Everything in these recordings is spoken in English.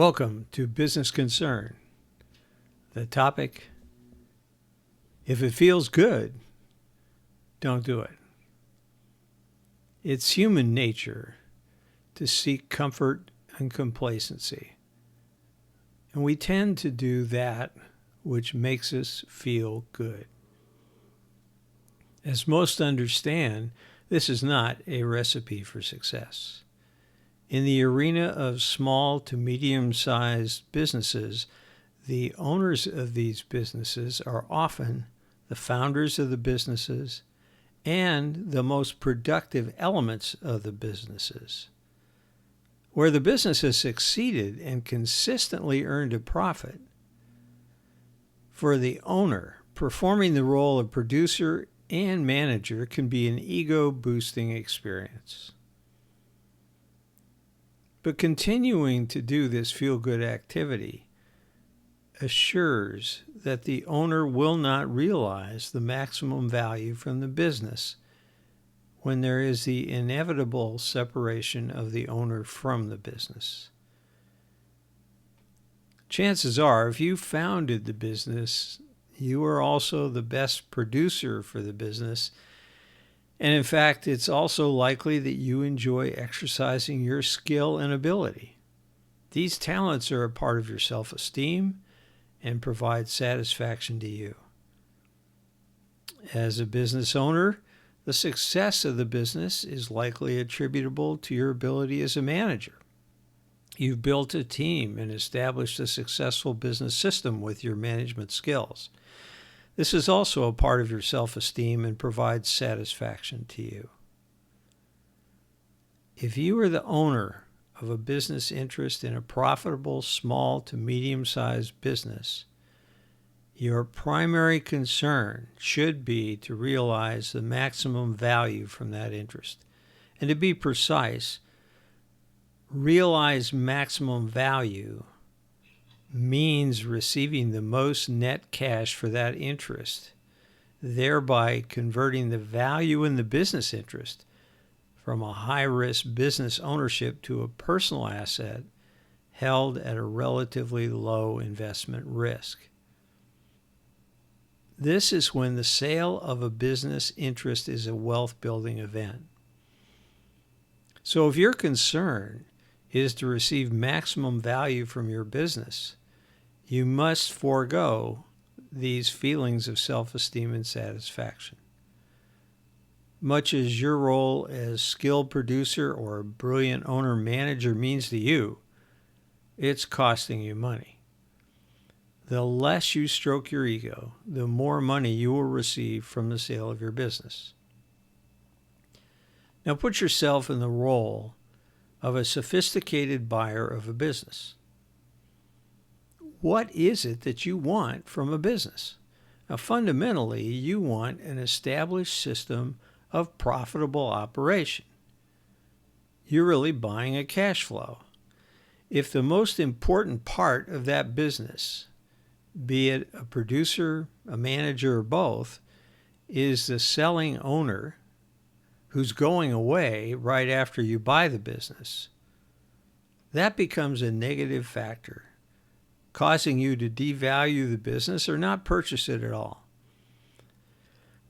Welcome to Business Concern. The topic, if it feels good, don't do it. It's human nature to seek comfort and complacency. And we tend to do that which makes us feel good. As most understand, this is not a recipe for success. In the arena of small to medium-sized businesses, the owners of these businesses are often the founders of the businesses and the most productive elements of the businesses. Where the business has succeeded and consistently earned a profit, for the owner, performing the role of producer and manager can be an ego-boosting experience. But continuing to do this feel-good activity assures that the owner will not realize the maximum value from the business when there is the inevitable separation of the owner from the business. Chances are, if you founded the business, you are also the best producer for the business. And in fact, it's also likely that you enjoy exercising your skill and ability. These talents are a part of your self-esteem and provide satisfaction to you. As a business owner, the success of the business is likely attributable to your ability as a manager. You've built a team and established a successful business system with your management skills. This is also a part of your self-esteem and provides satisfaction to you. If you are the owner of a business interest in a profitable small to medium-sized business, your primary concern should be to realize the maximum value from that interest. And to be precise, realize maximum value means receiving the most net cash for that interest, thereby converting the value in the business interest from a high-risk business ownership to a personal asset held at a relatively low investment risk. This is when the sale of a business interest is a wealth-building event. So if your concern is to receive maximum value from your business, you must forego these feelings of self-esteem and satisfaction. Much as your role as skilled producer or a brilliant owner-manager means to you, it's costing you money. The less you stroke your ego, the more money you will receive from the sale of your business. Now put yourself in the role of a sophisticated buyer of a business. What is it that you want from a business? Now, fundamentally, you want an established system of profitable operation. You're really buying a cash flow. If the most important part of that business, be it a producer, a manager, or both, is the selling owner who's going away right after you buy the business, that becomes a negative factor, causing you to devalue the business or not purchase it at all.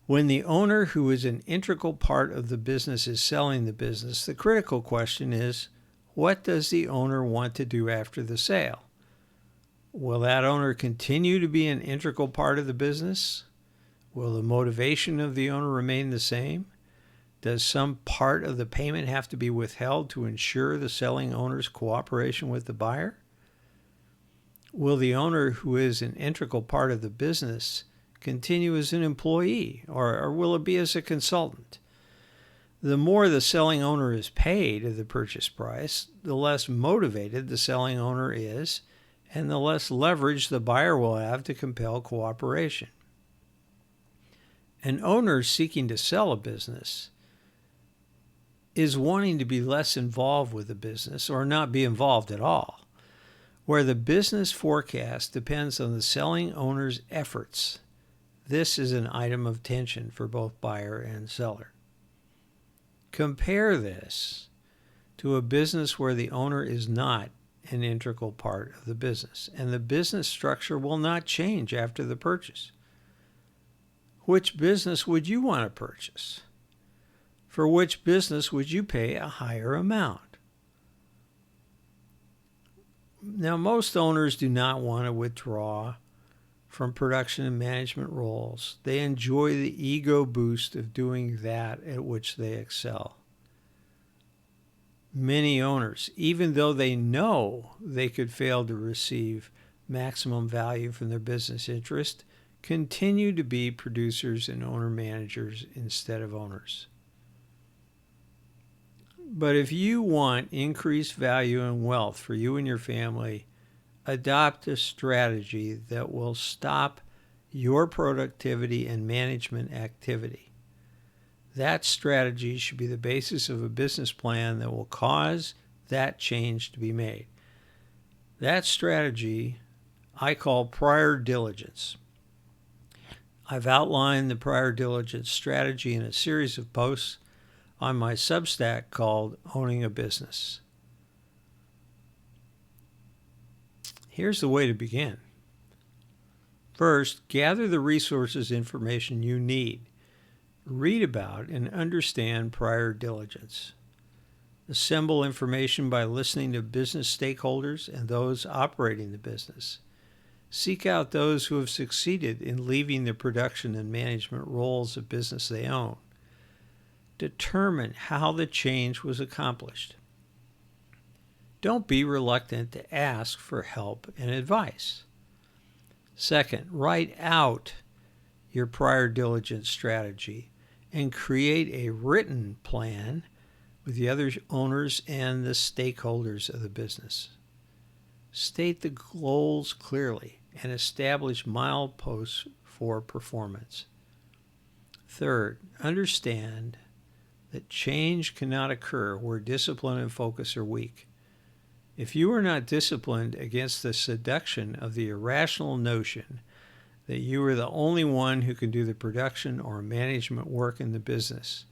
When the owner who is an integral part of the business is selling the business, the critical question is, what does the owner want to do after the sale? Will that owner continue to be an integral part of the business? Will the motivation of the owner remain the same? Does some part of the payment have to be withheld to ensure the selling owner's cooperation with the buyer? Will the owner who is an integral part of the business continue as an employee, or will it be as a consultant? The more the selling owner is paid of the purchase price, the less motivated the selling owner is, and the less leverage the buyer will have to compel cooperation. An owner seeking to sell a business is wanting to be less involved with the business or not be involved at all, where the business forecast depends on the selling owner's efforts. This is an item of tension for both buyer and seller. Compare this to a business where the owner is not an integral part of the business, and the business structure will not change after the purchase. Which business would you want to purchase? For which business would you pay a higher amount? Now, most owners do not want to withdraw from production and management roles. They enjoy the ego boost of doing that at which they excel. Many owners, even though they know they could fail to receive maximum value from their business interest, continue to be producers and owner-managers instead of owners. But if you want increased value and wealth for you and your family, adopt a strategy that will stop your productivity and management activity. That strategy should be the basis of a business plan that will cause that change to be made. That strategy I call prior diligence. I've outlined the prior diligence strategy in a series of posts on my Substack called Owning a Business. Here's the way to begin. First, gather the resources information you need. Read about and understand prior diligence. Assemble information by listening to business stakeholders and those operating the business. Seek out those who have succeeded in leaving the production and management roles of business they own. Determine how the change was accomplished. Don't be reluctant to ask for help and advice. Second, write out your prior diligence strategy and create a written plan with the other owners and the stakeholders of the business. State the goals clearly and establish mileposts for performance. Third, understand that change cannot occur where discipline and focus are weak. If you are not disciplined against the seduction of the irrational notion that you are the only one who can do the production or management work in the business,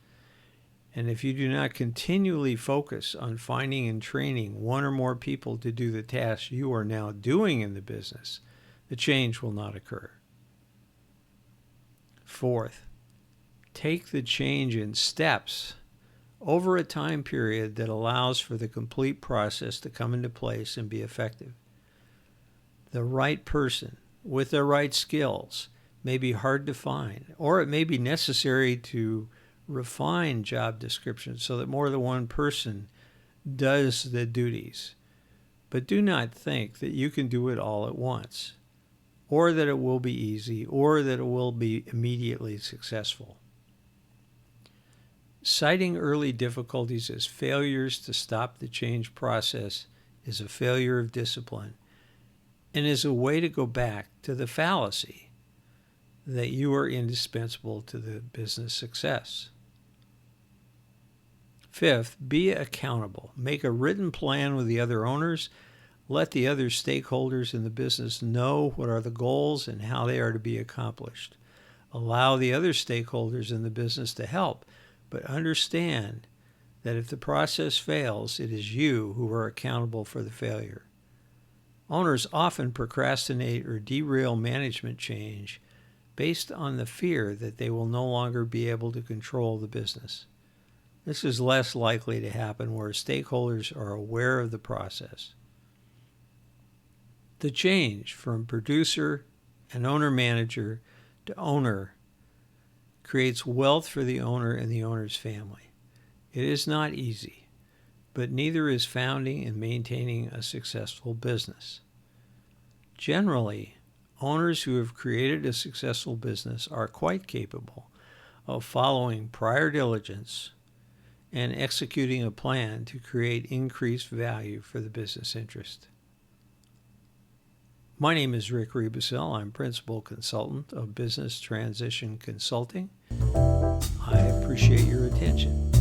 and if you do not continually focus on finding and training one or more people to do the tasks you are now doing in the business, the change will not occur. Fourth, take the change in steps over a time period that allows for the complete process to come into place and be effective. The right person with the right skills may be hard to find, or it may be necessary to refine job descriptions so that more than one person does the duties. But do not think that you can do it all at once, or that it will be easy, or that it will be immediately successful. Citing early difficulties as failures to stop the change process is a failure of discipline and is a way to go back to the fallacy that you are indispensable to the business success. Fifth, be accountable. Make a written plan with the other owners. Let the other stakeholders in the business know what are the goals and how they are to be accomplished. Allow the other stakeholders in the business to help, but understand that if the process fails, it is you who are accountable for the failure. Owners often procrastinate or derail management change based on the fear that they will no longer be able to control the business. This is less likely to happen where stakeholders are aware of the process. The change from producer and owner-manager to owner creates wealth for the owner and the owner's family. It is not easy, but neither is founding and maintaining a successful business. Generally, owners who have created a successful business are quite capable of following prior diligence and executing a plan to create increased value for the business interest. My name is Rick Rebusel. I'm Principal Consultant of Business Transition Consulting. I appreciate your attention.